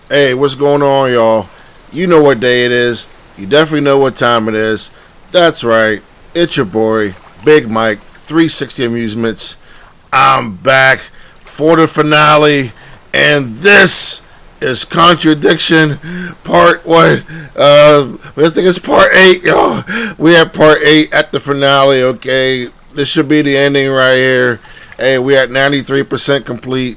Hey, what's going on, y'all? You know what day it is. You definitely know what time it is. That's right. It's your boy, Big Mike, 360 Amusements. I'm back for the finale, and this is Contradiction Part 1. I think it's Part 8, y'all. We have Part 8 at the finale, okay? This should be the ending right here. Hey, we at 93% complete.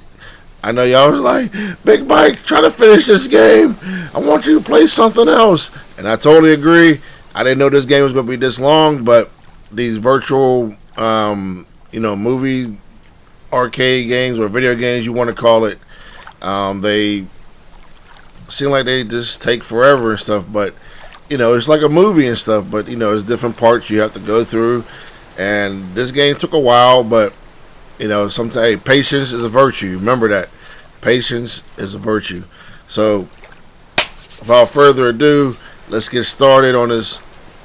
I know y'all was like, Big Mike, try to finish this game. I want you to play something else. And I totally agree. I didn't know this game was going to be this long, but these virtual, movie arcade games or video games, you want to call it, they seem like they just take forever and stuff. But, it's like a movie and stuff. But, it's different parts you have to go through. And this game took a while, but sometimes patience is a virtue. Remember that. Patience is a virtue. So, without further ado, let's get started on this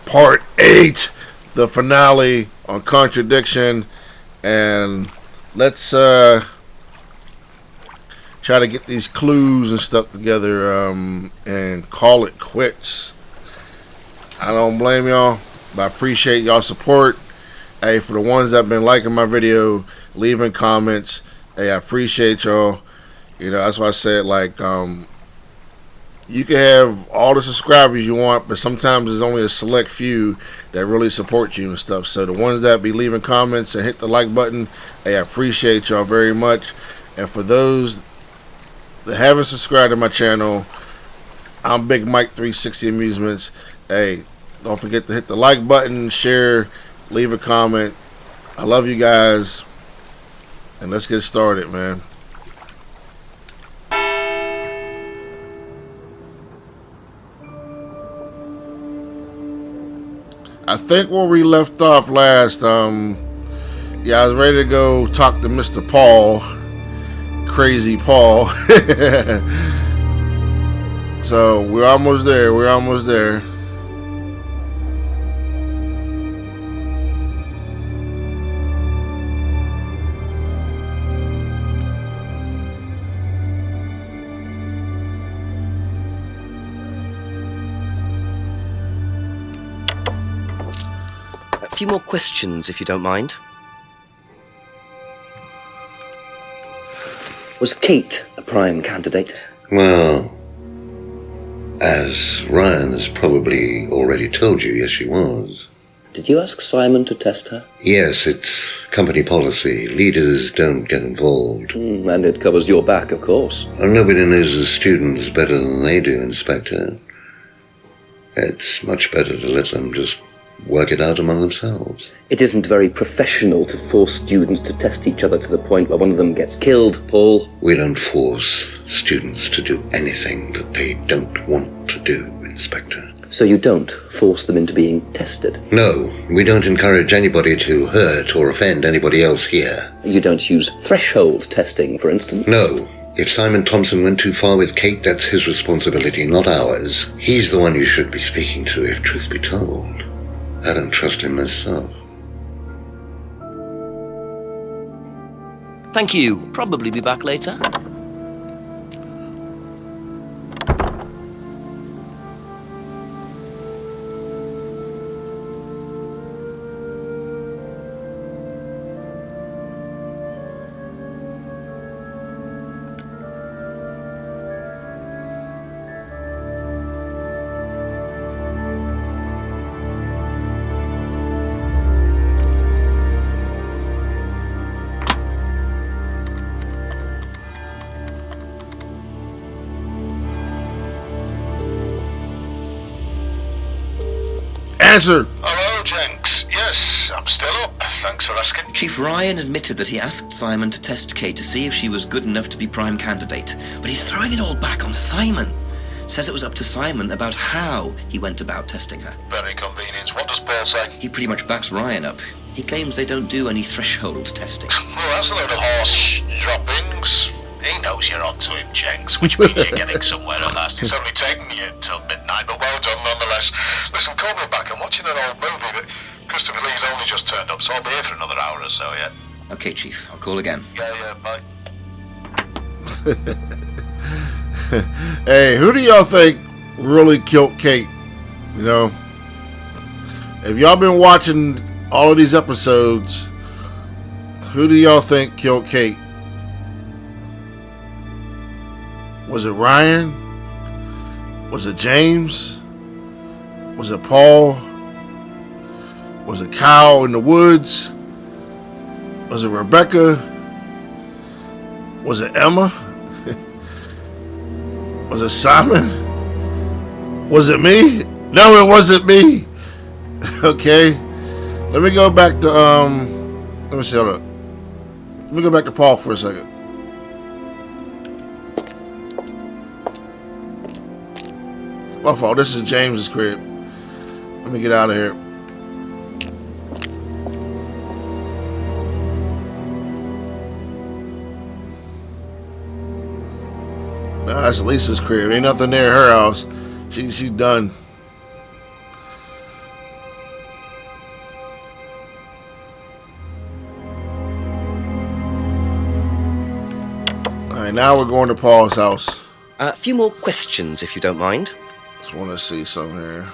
Part 8, the finale on Contradiction. And let's try to get these clues and stuff together and call it quits. I don't blame y'all, but I appreciate y'all support. Hey, for the ones that have been liking my video, leaving comments, hey, I appreciate y'all. That's why I said, you can have all the subscribers you want, but sometimes there's only a select few that really support you and stuff. So the ones that be leaving comments and hit the like button, hey, I appreciate y'all very much. And for those that haven't subscribed to my channel, I'm Big Mike 360 Amusements. Hey, don't forget to hit the like button, share, leave a comment. I love you guys. And let's get started, man. I think where we left off last, I was ready to go talk to Mr. Paul, Crazy Paul. So we're almost there. A few more questions, if you don't mind. Was Kate a prime candidate? Well, as Ryan has probably already told you, yes, she was. Did you ask Simon to test her? Yes, it's company policy. Leaders don't get involved. And it covers your back, of course. Well, nobody knows the students better than they do, Inspector. It's much better to let them just work it out among themselves. It isn't very professional to force students to test each other to the point where one of them gets killed, Paul. We don't force students to do anything that they don't want to do, Inspector. So you don't force them into being tested? No, we don't encourage anybody to hurt or offend anybody else here. You don't use threshold testing, for instance? No. If Simon Thompson went too far with Kate, that's his responsibility, not ours. He's the one you should be speaking to, if truth be told. I don't trust him myself. Thank you. Probably be back later. Answer. Hello, Jenks. Yes, I'm still up. Thanks for asking. Chief Ryan admitted that he asked Simon to test Kate to see if she was good enough to be prime candidate, but he's throwing it all back on Simon. Says it was up to Simon about how he went about testing her. Very convenient. What does Paul say? He pretty much backs Ryan up. He claims they don't do any threshold testing. Well, that's a load of horse droppings. He knows you're onto him, Jenks, which means you're getting somewhere at last. It's only taken you till midnight, but well done nonetheless. Listen, call me back. I'm watching an old movie that Christopher Lee's only just turned up, so I'll be here for another hour or so, yeah? Okay, Chief. I'll call again. Yeah, bye. Hey, who do y'all think really killed Kate? You know, if y'all been watching all of these episodes, who do y'all think killed Kate? Was it Ryan? Was it James? Was it Paul? Was it Kyle in the woods? Was it Rebecca? Was it Emma? Was it Simon? Was it me? No, it wasn't me. Okay. Let me go back to let me see, hold up. Let me go back to Paul for a second. My fault. This is James's crib. Let me get out of here. Nah, that's Lisa's crib. Ain't nothing near her house. She's done. Alright, now we're going to Paul's house. A few more questions, if you don't mind. Just want to see something here.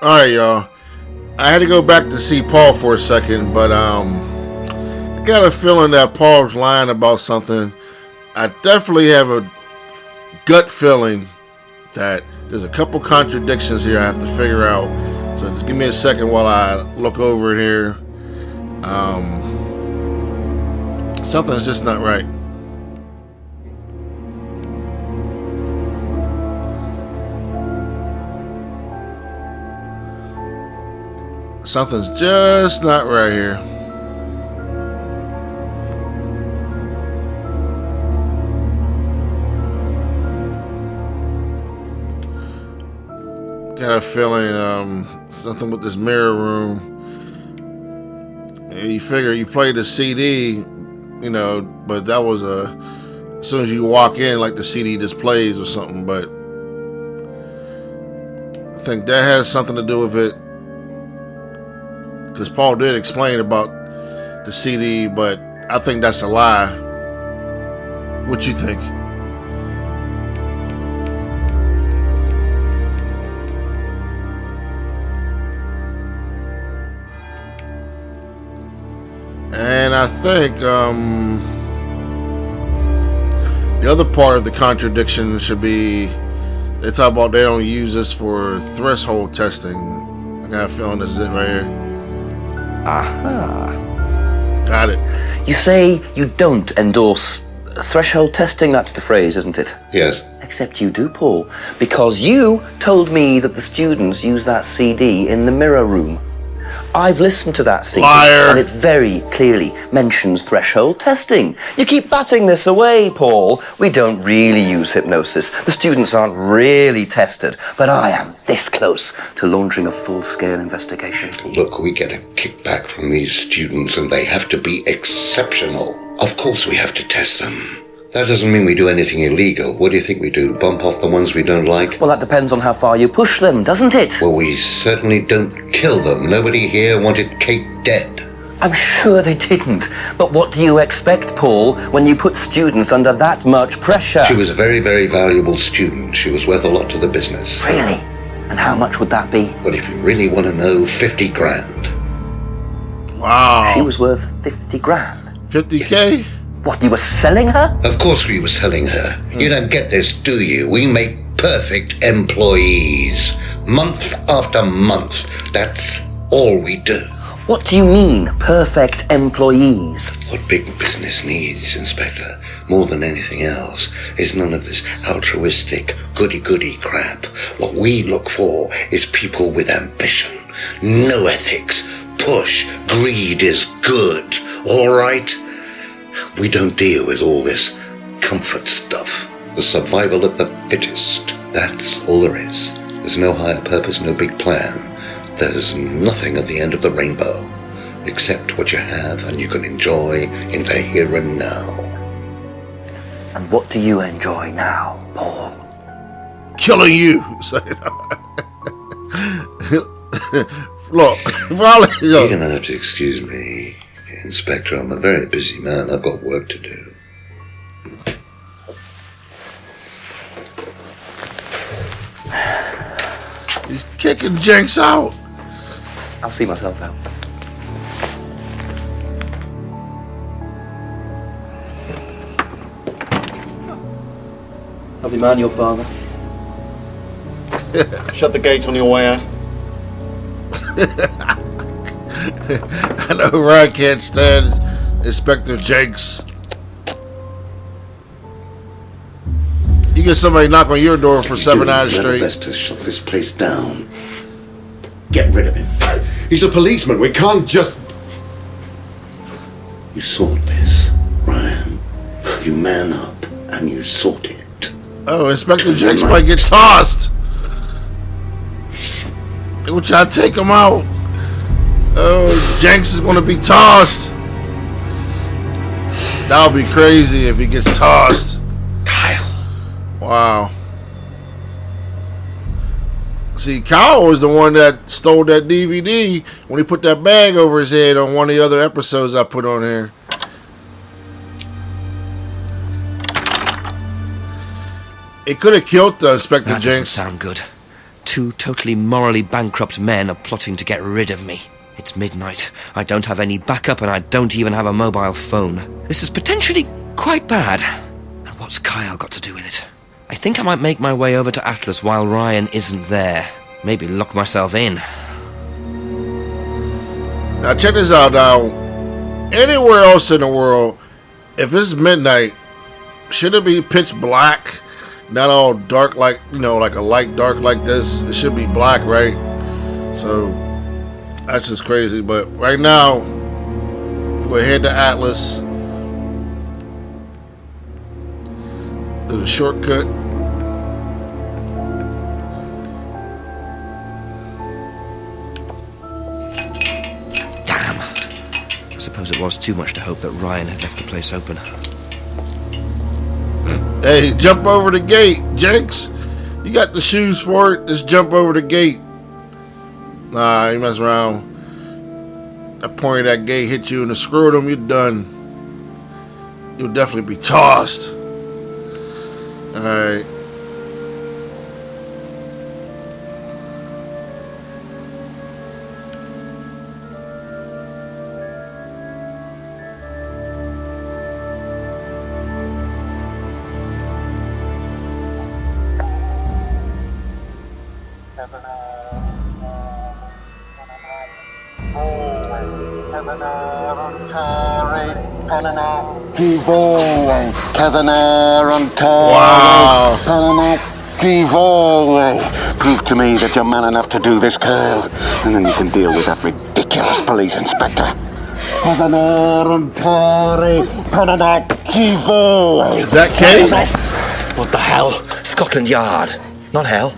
Alright, y'all. I had to go back to see Paul for a second, but I got a feeling that Paul's lying about something. I definitely have a gut feeling that there's a couple contradictions here I have to figure out. So just give me a second while I look over it here. Something's just not right. Something's just not right here. Got a feeling something with this mirror room. You figure you played the CD, you know, but that was as soon as you walk in, like the CD displays or something. But I think that has something to do with it. Because Paul did explain about the CD, but I think that's a lie. What you think? And I think the other part of the contradiction should be they talk about they don't use this for threshold testing. I got a feeling this is it right here. Aha. Got it. You say you don't endorse threshold testing, that's the phrase, isn't it? Yes. Except you do, Paul, because you told me that the students use that CD in the mirror room. I've listened to that CD, Liar. and it very clearly mentions threshold testing. You keep batting this away, Paul. We don't really use hypnosis. The students aren't really tested, but I am this close to launching a full-scale investigation. Look, we get a kickback from these students and they have to be exceptional. Of course we have to test them. That doesn't mean we do anything illegal. What do you think we do? Bump off the ones we don't like? Well, that depends on how far you push them, doesn't it? Well, we certainly don't kill them. Nobody here wanted Kate dead. I'm sure they didn't. But what do you expect, Paul, when you put students under that much pressure? She was a very, very valuable student. She was worth a lot to the business. Really? And how much would that be? Well, if you really want to know, 50 grand. Wow. She was worth 50 grand. 50K? What, you were selling her? Of course we were selling her. You don't get this, do you? We make perfect employees. Month after month. That's all we do. What do you mean, perfect employees? What big business needs, Inspector, more than anything else, is none of this altruistic, goody-goody crap. What we look for is people with ambition, no ethics, push, greed is good, all right? We don't deal with all this comfort stuff. The survival of the fittest. That's all there is. There's no higher purpose, no big plan. There's nothing at the end of the rainbow, except what you have and you can enjoy in the here and now. And what do you enjoy now, Paul? Killing you. Look, You're going to have to excuse me, Inspector. I'm a very busy man. I've got work to do. He's kicking Jenks out. I'll see myself out. Lovely man, your father. Shut the gates on your way out. I know Ryan can't stand Inspector Jenks. You get somebody knock on your door for 7 hours straight. Best to shut this place down. Get rid of him. He's a policeman. We can't just... You sought this, Ryan. You man up and you sought it. Oh, Inspector Jenks might get tossed. We'll try to take him out. Oh, Jenks is going to be tossed. That would be crazy if he gets tossed. Kyle. Wow. See, Kyle was the one that stole that DVD when he put that bag over his head on one of the other episodes I put on here. It could have killed the Inspector That doesn't Jenks. sound good. 2 totally morally bankrupt men are plotting to get rid of me. It's midnight. I don't have any backup and I don't even have a mobile phone. This is potentially quite bad. And what's Kyle got to do with it? I think I might make my way over to Atlas while Ryan isn't there. Maybe lock myself in. Now check this out now. Anywhere else in the world, if it's midnight, should it be pitch black? Not all dark like, like a light dark like this. It should be black, right? So that's just crazy. But right now, we'll head to Atlas. Do the shortcut. Damn. I suppose it was too much to hope that Ryan had left the place open. Hey, jump over the gate, Jenks. You got the shoes for it. Just jump over the gate. Nah, you mess around. That point of that gate hit you in the scrotum, you're done. You'll definitely be tossed. Alright. Wow. Prove to me that you're man enough to do this, Kyle, and then you can deal with that ridiculous police inspector. Is that Kay? What the hell? Scotland Yard. Not hell.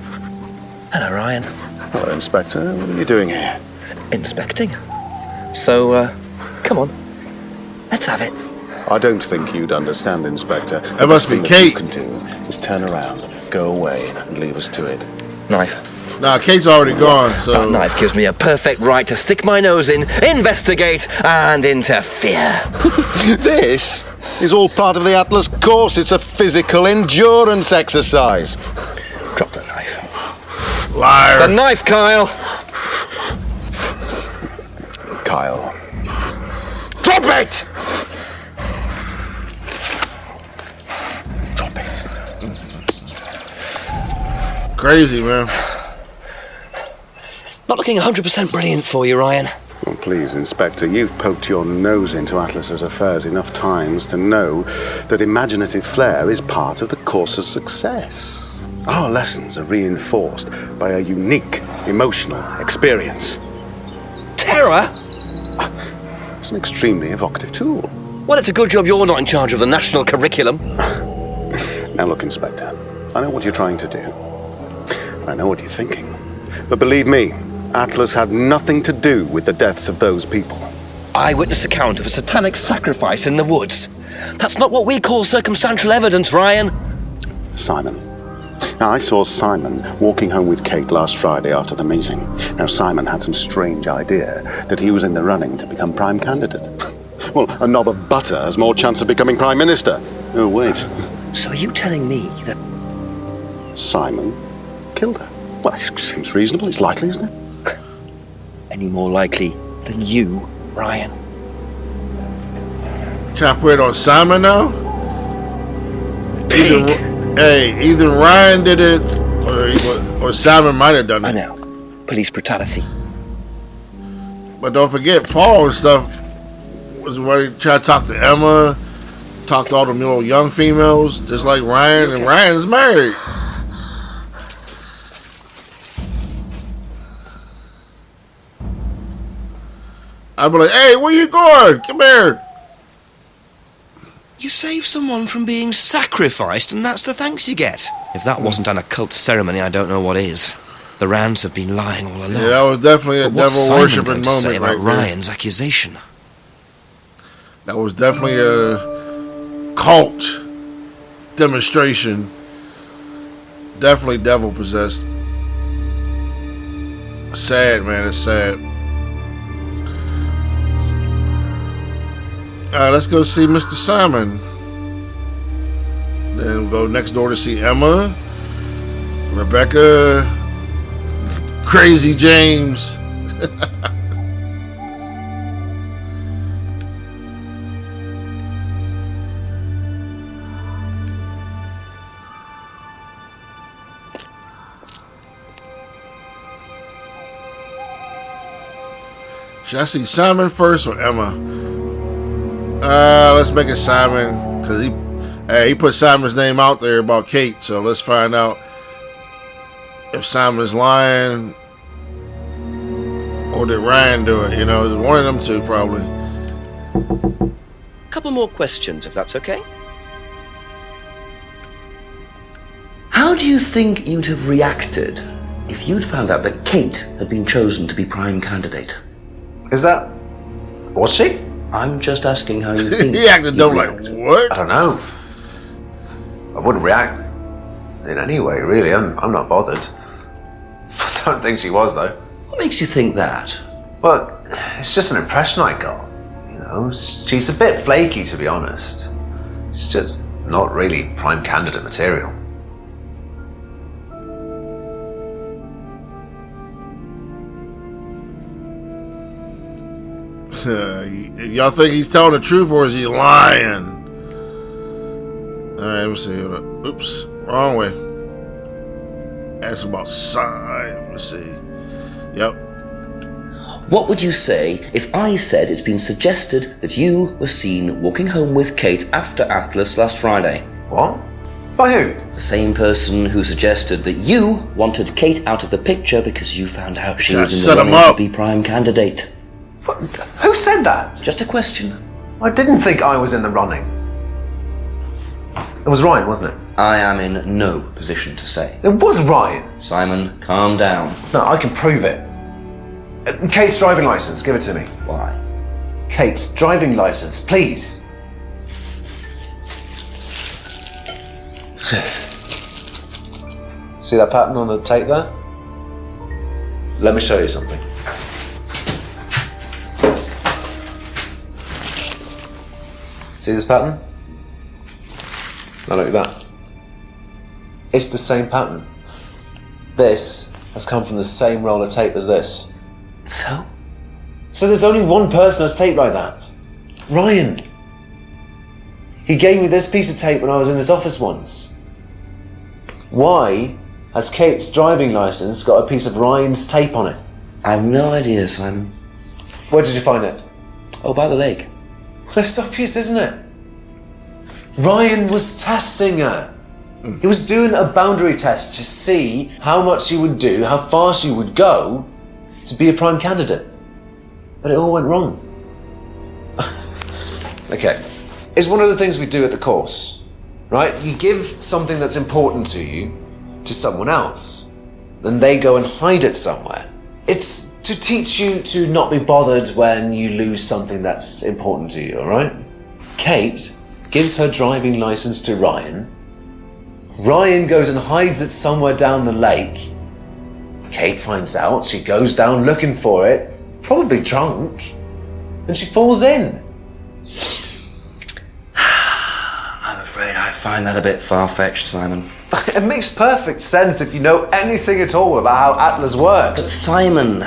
Hello, Ryan. Hello, Inspector. What are you doing here? Inspecting. So, come on. Let's have it. I don't think you'd understand, Inspector. That must be The Kate. best thing that you can do is turn around, go away, and leave us to it. Knife. Nah, Kate's already gone, so... That knife gives me a perfect right to stick my nose in, investigate, and interfere. This is all part of the Atlas course. It's a physical endurance exercise. Drop the knife. Liar. The knife, Kyle! Kyle. Drop it! Drop it. Crazy, man. Not looking 100% brilliant for you, Ryan. Well, please, Inspector, you've poked your nose into Atlas's affairs enough times to know that imaginative flair is part of the course's success. Our lessons are reinforced by a unique emotional experience. Terror? It's an extremely evocative tool. Well, it's a good job you're not in charge of the national curriculum. Now look, Inspector, I know what you're trying to do. I know what you're thinking. But believe me, Atlas had nothing to do with the deaths of those people. Eyewitness account of a satanic sacrifice in the woods. That's not what we call circumstantial evidence, Ryan. Simon, Now, I saw Simon walking home with Kate last Friday after the meeting. Now, Simon had some strange idea that he was in the running to become prime candidate. Well, a knob of butter has more chance of becoming prime minister. Oh, wait. So are you telling me that... Simon killed her? Well, it seems reasonable. It's likely, isn't it? Any more likely than you, Ryan? Trying to put it on Simon now? Pig. Either Ryan did it, or Simon might have done it. I know. Police brutality. But don't forget, Paul and stuff was where he tried to talk to Emma, talk to all the little young females, just like Ryan, and Ryan's married. I'd be like, hey, where you going? Come here. You save someone from being sacrificed, and that's the thanks you get. If that wasn't an occult ceremony, I don't know what is. The Rands have been lying all along. Yeah, that was definitely a But what's devil Simon worshiping going to say moment about right there. Ryan's accusation? That was definitely a cult demonstration. Definitely devil possessed. Sad, man. It's sad. Let's go see Mr. Simon. Then we'll go next door to see Emma, Rebecca, Crazy James. Should I see Simon first or Emma? Let's make it Simon, because he put Simon's name out there about Kate, so let's find out if Simon's lying or did Ryan do it. You know, it's one of them two probably. Couple more questions, if that's okay. How do you think you'd have reacted if you'd found out that Kate had been chosen to be prime candidate? Was she? I'm just asking how you think. He acted dumb like, I what? don't know. I wouldn't react in any way, really. I'm not bothered. I don't think she was, though. What makes you think that? Well, it's just an impression I got. You know, she's a bit flaky, to be honest. She's just not really prime candidate material. Y'all think he's telling the truth or is he lying? Alright, let me see. Oops, wrong way. Ask about sign. Let me see. Yep. What would you say if I said it's been suggested that you were seen walking home with Kate after Atlas last Friday? What? By who? The same person who suggested that you wanted Kate out of the picture because you found out she was in set the him running up. to be prime candidate. What? Who said that? Just a question. I didn't think I was in the running. It was Ryan, wasn't it? I am in no position to say. It was Ryan. Simon, calm down. No, I can prove it. Kate's driving license, give it to me. Why? Kate's driving license, please. See that pattern on the tape there? Let me show you something. See this pattern? Now look at that. It's the same pattern. This has come from the same roll of tape as this. So? So there's only one person that's taped like that. Ryan. He gave me this piece of tape when I was in his office once. Why has Kate's driving license got a piece of Ryan's tape on it? I have no idea, Simon. Where did you find it? Oh, by the lake. Well, it's obvious, isn't it? Ryan was testing her. He was doing a boundary test to see how much she would do, how far she would go to be a prime candidate. But it all went wrong. Okay. It's one of the things we do at the course, right? You give something that's important to you to someone else, then they go and hide it somewhere. It's to teach you to not be bothered when you lose something that's important to you, alright? Kate gives her driving license to Ryan Ryan goes and hides it somewhere down the lake. Kate finds out, she goes down looking for it, probably drunk, and she falls in. I'm afraid I find that a bit far-fetched, Simon. It makes perfect sense if you know anything at all about how Atlas But works. Simon,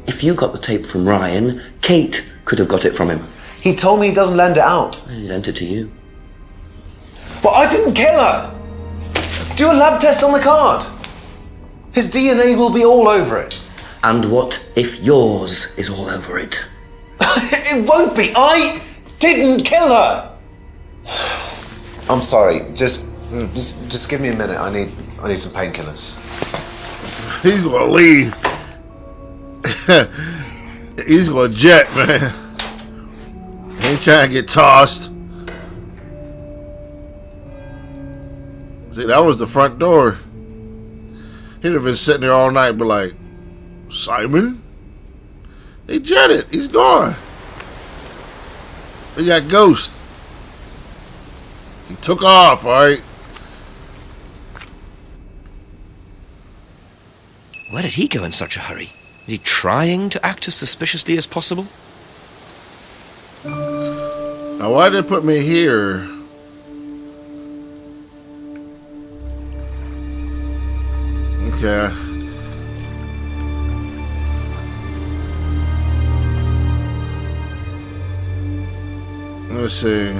if you got the tape from Ryan, Kate could have got it from him. He told me he doesn't lend it out. He lent it to you. But I didn't kill her! Do a lab test on the card. His DNA will be all over it. And what if yours is all over it? It won't be. I didn't kill her. I'm sorry. Just give me a minute. I need some painkillers. He's gonna leave. He's gonna jet, man. He ain't trying to get tossed. See, that was the front door. He'd have been sitting there all night, but like, Simon? They jetted. He's gone. We got Ghost. He took off, alright? Where did he go in such a hurry? Is he trying to act as suspiciously as possible? Now, why did they put me here? Okay. Let's see.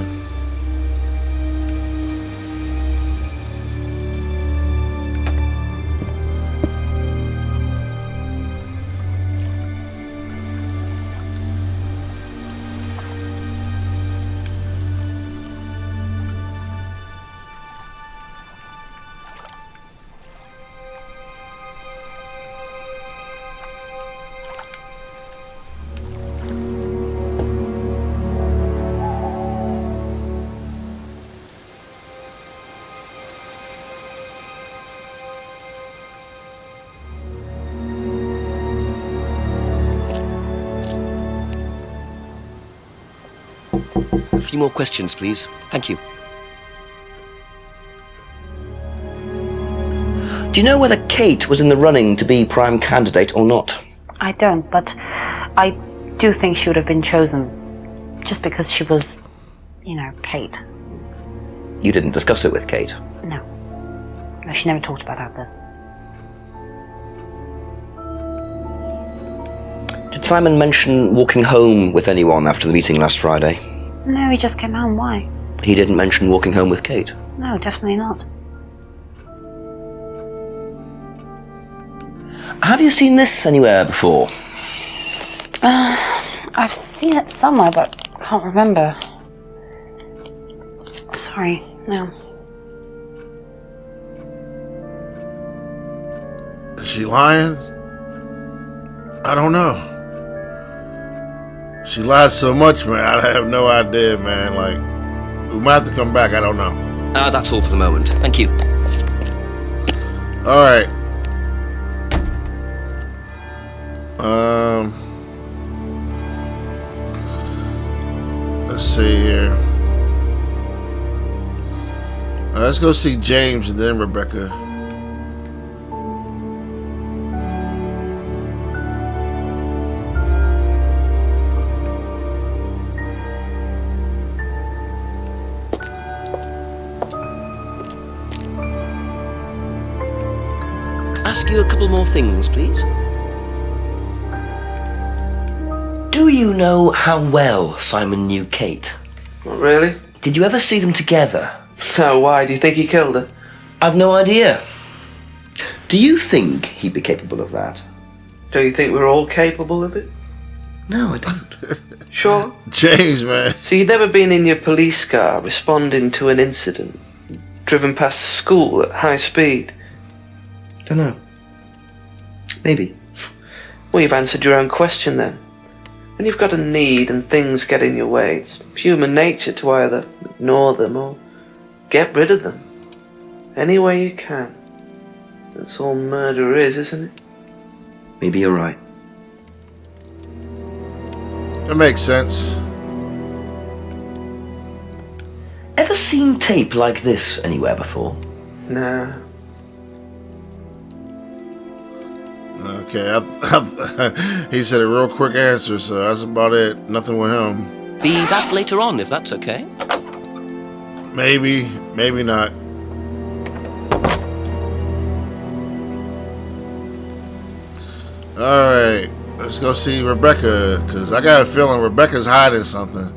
A few more questions, please. Thank you. Do you know whether Kate was in the running to be prime candidate or not? I don't, but I do think she would have been chosen just because she was, Kate. You didn't discuss it with Kate? No. No, she never talked about Atlas. Did Simon mention walking home with anyone after the meeting last Friday? No, he just came home. Why? He didn't mention walking home with Kate? No, definitely not. Have you seen this anywhere before? I've seen it somewhere, but can't remember. Sorry, no. Is she lying? I don't know. She lies so much, man. I have no idea, man. Like, we might have to come back. I don't know. That's all for the moment. Thank you. All right. Let's see here. Let's go see James and then Rebecca. Ask you a couple more things, please. Do you know how well Simon knew Kate? Not really. Did you ever see them together? No, why? Do you think he killed her? I've no idea. Do you think he'd be capable of that? Do you think we're all capable of it? No, I don't. Sure. James, man. So you'd never been in your police car responding to an incident, driven past a school at high speed? Don't know. Maybe. Well, you've answered your own question then. When you've got a need and things get in your way, it's human nature to either ignore them or get rid of them. Any way you can. That's all murder is, isn't it? Maybe you're right. That makes sense. Ever seen tape like this anywhere before? No. Okay, he said a real quick answer, so that's about it. Nothing with him. Be back later on, if that's okay. Maybe, maybe not. Alright, let's go see Rebecca, because I got a feeling Rebecca's hiding something.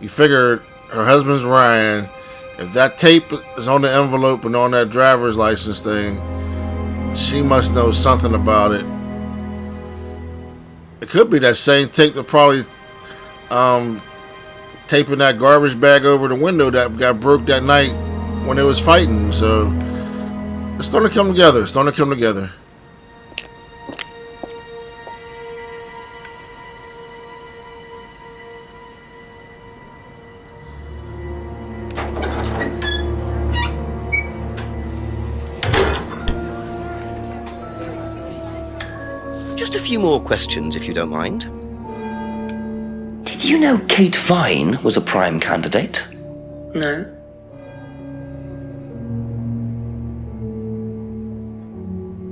You figure her husband's Ryan. If that tape is on the envelope and on that driver's license thing, she must know something about it. It could be that same tape that probably taping that garbage bag over the window that got broke that night when they was fighting. So it's starting to come together. It's starting to come together. Just a few more questions, if you don't mind. Did you know Kate Vine was a prime candidate? No.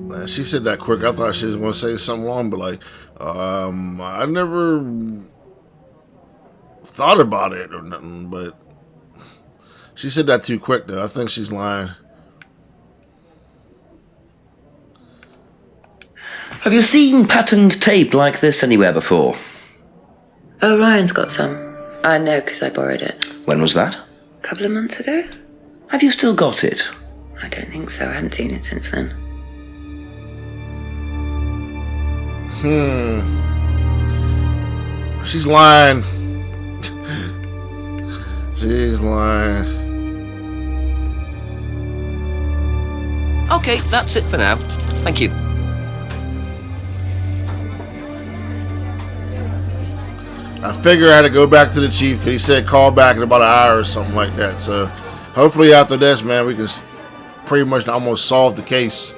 Man, she said that quick. I thought she was going to say something wrong, but like, I never thought about it or nothing, but she said that too quick, though. I think she's lying. Have you seen patterned tape like this anywhere before? Oh, Ryan's got some. I know because I borrowed it. When was that? A couple of months ago? Have you still got it? I don't think so. I haven't seen it since then. She's lying. She's lying. Okay, that's it for now. Thank you. I figure I had to go back to the chief because he said call back in about an hour or something like that. So hopefully after this, man, we can pretty much almost solve the case.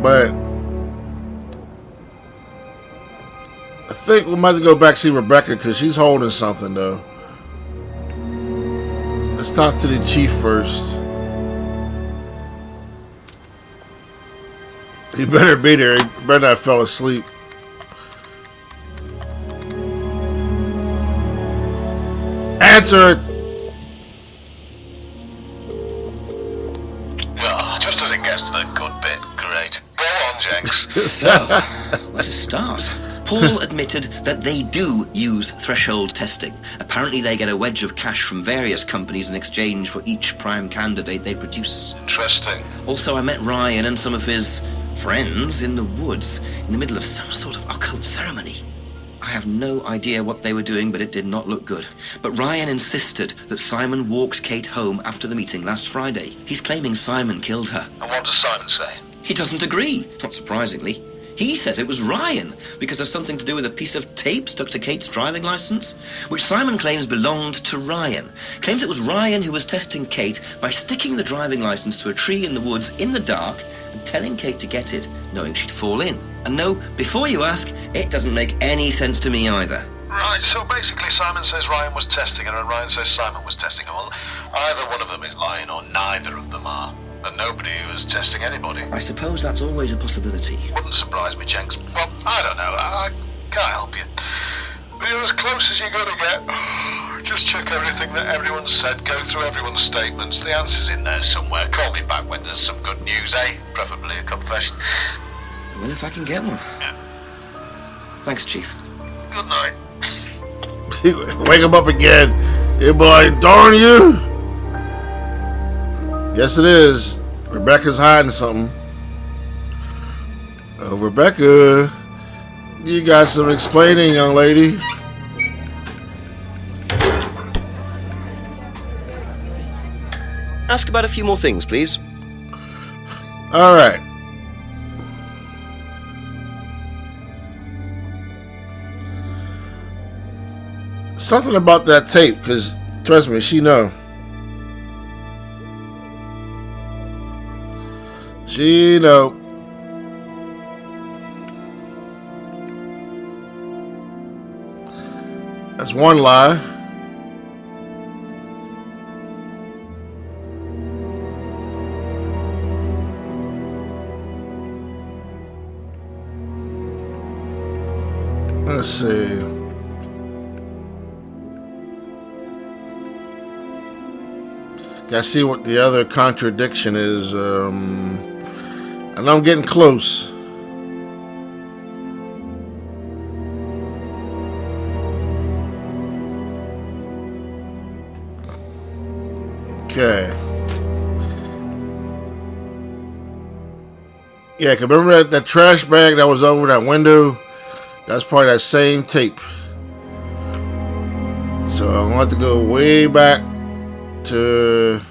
But I think we might have to go back see Rebecca because she's holding something, though. Let's talk to the chief first. He better be there. He better not fell asleep. Answer it. Oh, just as it gets to the good bit, great. Go on, Jenks. So, where to start? Paul admitted that they do use threshold testing. Apparently they get a wedge of cash from various companies in exchange for each prime candidate they produce. Interesting. Also, I met Ryan and some of his friends in the woods in the middle of some sort of occult ceremony. I have no idea what they were doing, but it did not look good. But Ryan insisted that Simon walked Kate home after the meeting last Friday. He's claiming Simon killed her. And what does Simon say? He doesn't agree, not surprisingly. He says it was Ryan, because of something to do with a piece of tape stuck to Kate's driving license, which Simon claims belonged to Ryan. Claims it was Ryan who was testing Kate by sticking the driving license to a tree in the woods in the dark and telling Kate to get it, knowing she'd fall in. And no, before you ask, it doesn't make any sense to me either. Right, so basically Simon says Ryan was testing her and Ryan says Simon was testing her. Well, either one of them is lying or neither of them are. And nobody was testing anybody. I suppose that's always a possibility. Wouldn't surprise me, Jenks. Well, I don't know. I can't help you. But you're as close as you're going to get. Just check everything that everyone's said. Go through everyone's statements. The answer's in there somewhere. Call me back when there's some good news, eh? Preferably a confession. Well, if I can get one. Yeah. Thanks, Chief. Good night. Wake him up again. Yeah, boy, darn you. Yes, it is. Rebecca's hiding something. Oh, Rebecca, you got some explaining, young lady. Ask about a few more things, please. All right. Something about that tape, because trust me, she know. She know. That's one lie. Let's see. Gotta see what the other contradiction is. And I'm getting close. Okay. Yeah, 'cause remember that trash bag that was over that window? That's probably that same tape. So I'm going to have to go way back to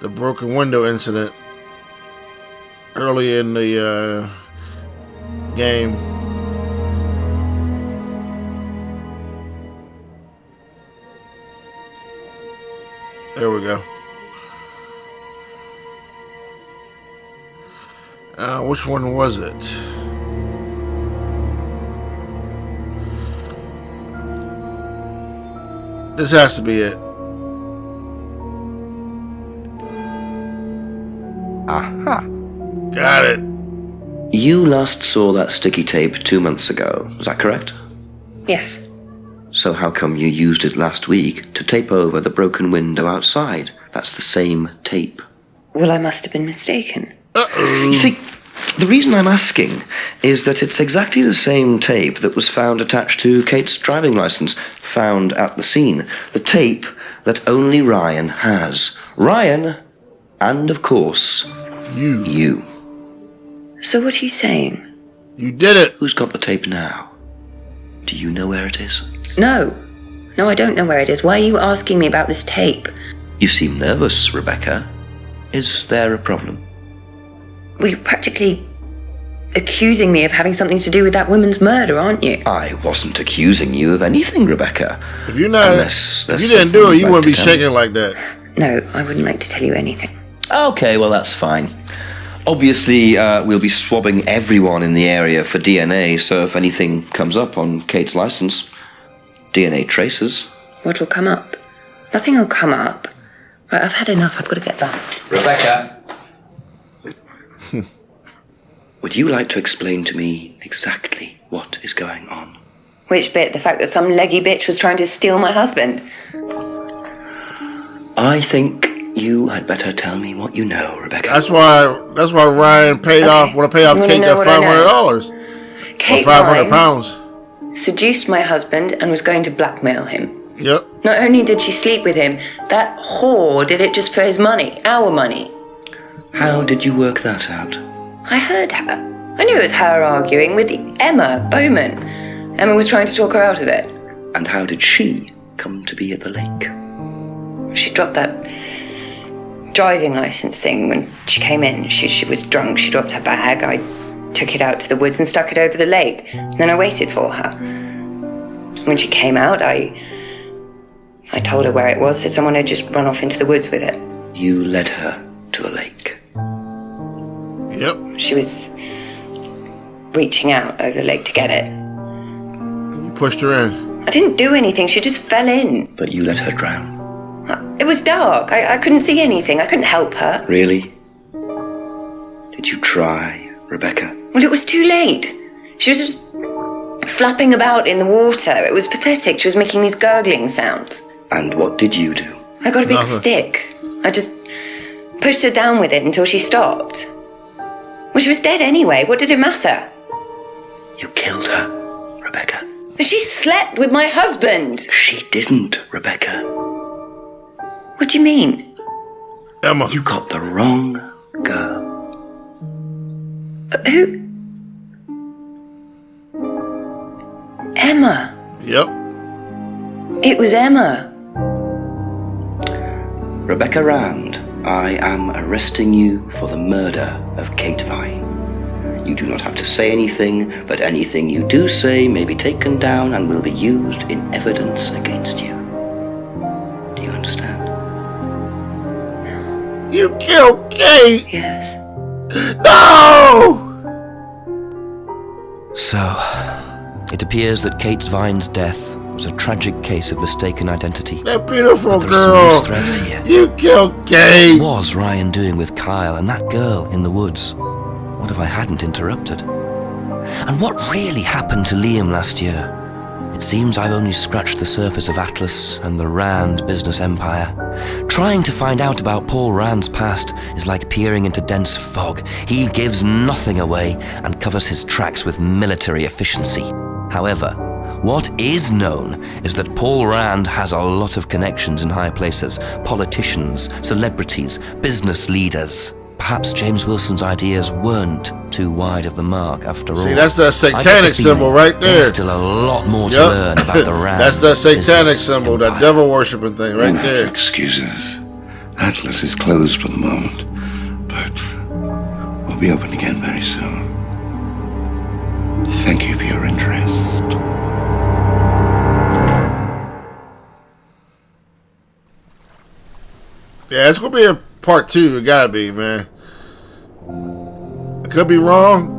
the broken window incident early in the game. There we go. Which one was it? This has to be it. Aha. Got it. You last saw that sticky tape 2 months ago, is that correct? Yes. So how come you used it last week to tape over the broken window outside? That's the same tape. Well, I must have been mistaken. Uh-oh. You see, the reason I'm asking is that it's exactly the same tape that was found attached to Kate's driving license, found at the scene. The tape that only Ryan has. Ryan, and of course, you. So what are you saying? You did it. Who's got the tape now? Do you know where it is? No. No, I don't know where it is. Why are you asking me about this tape? You seem nervous, Rebecca. Is there a problem? Well, you're practically accusing me of having something to do with that woman's murder, aren't you? I wasn't accusing you of anything, Rebecca. If you didn't do it, you wouldn't be shaking like that. No, I wouldn't like to tell you anything. Okay, well, that's fine. Obviously, we'll be swabbing everyone in the area for DNA, so if anything comes up on Kate's license, DNA traces. What'll come up? Nothing will come up. Right, I've had enough. I've got to get back. Rebecca! Would you like to explain to me exactly what is going on? Which bit? The fact that some leggy bitch was trying to steal my husband? I think you had better tell me what you know, Rebecca. That's why Ryan paid off Kate that $500. Kate or £500. Seduced my husband and was going to blackmail him. Yep. Not only did she sleep with him, that whore did it just for his money, our money. How did you work that out? I heard her. I knew it was her arguing with Emma Bowman. Emma was trying to talk her out of it. And how did she come to be at the lake? She dropped that driving license thing when she came in. She was drunk. She dropped her bag. I took it out to the woods and stuck it over the lake. Then I waited for her. When she came out, I told her where it was, said someone had just run off into the woods with it. You led her to a lake. Yep. She was reaching out over the lake to get it. You pushed her in. I didn't do anything. She just fell in. But you let her drown. It was dark. I couldn't see anything. I couldn't help her. Really? Did you try, Rebecca? Well, it was too late. She was just flapping about in the water. It was pathetic. She was making these gurgling sounds. And what did you do? I got a big stick. I just pushed her down with it until she stopped. Well, she was dead anyway. What did it matter? You killed her, Rebecca. She slept with my husband. She didn't, Rebecca. What do you mean? Emma. You got the wrong girl. Who? Emma. Yep. It was Emma. Rebecca Rand, I am arresting you for the murder of Kate Vine. You do not have to say anything, but anything you do say may be taken down and will be used in evidence against you. Do you understand? You killed Kate! Yes. No! So, it appears that Kate Vine's death was a tragic case of mistaken identity. That beautiful But there are some girl. loose threads here. You killed Kate. What was Ryan doing with Kyle and that girl in the woods? What if I hadn't interrupted? And what really happened to Liam last year? It seems I've only scratched the surface of Atlas and the Rand business empire. Trying to find out about Paul Rand's past is like peering into dense fog. He gives nothing away and covers his tracks with military efficiency. However, what is known is that Paul Rand has a lot of connections in high places, politicians, celebrities, business leaders. Perhaps James Wilson's ideas weren't too wide of the mark after all. See, that's that satanic symbol right there. There's still a lot lot more to learn about the Rand. That's that satanic symbol, that devil worshipping thing right there. Excuses. Atlas is closed for the moment, but we'll be open again very soon. Thank you for your interest. Yeah, it's gonna be a part 2. It gotta be, man. I could be wrong,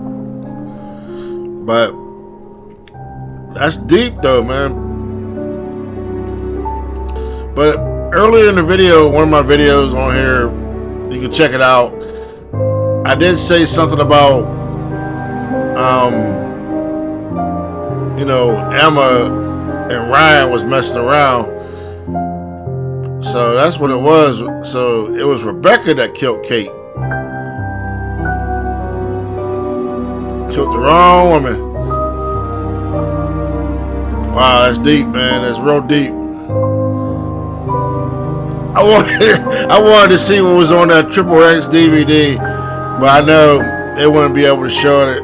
but that's deep though, man. But earlier in the video, one of my videos on here, you can check it out, I did say something about you know, Emma and Ryan was messing around. So that's what it was. So it was Rebecca that killed Kate. Killed the wrong woman. Wow, that's deep, man. That's real deep. I wanted to see what was on that Triple X DVD, but I know they wouldn't be able to show it.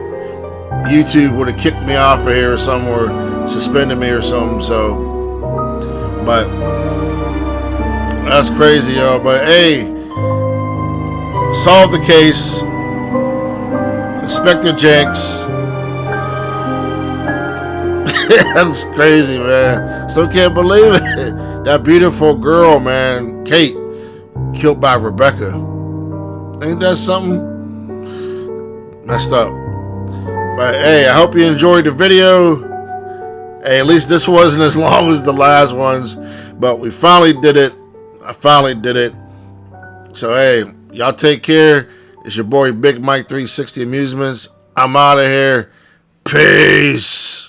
YouTube would have kicked me off of here or somewhere, suspended me or something. So, but that's crazy, y'all. But hey, solve the case. Inspector Jenks. That's crazy, man. Still can't believe it. That beautiful girl, man, Kate, killed by Rebecca. Ain't that something? Messed up. But hey, I hope you enjoyed the video. Hey, at least this wasn't as long as the last ones. But we finally did it. I finally did it. So hey, y'all take care. It's your boy Big Mike 360 Amusements. I'm out of here. Peace.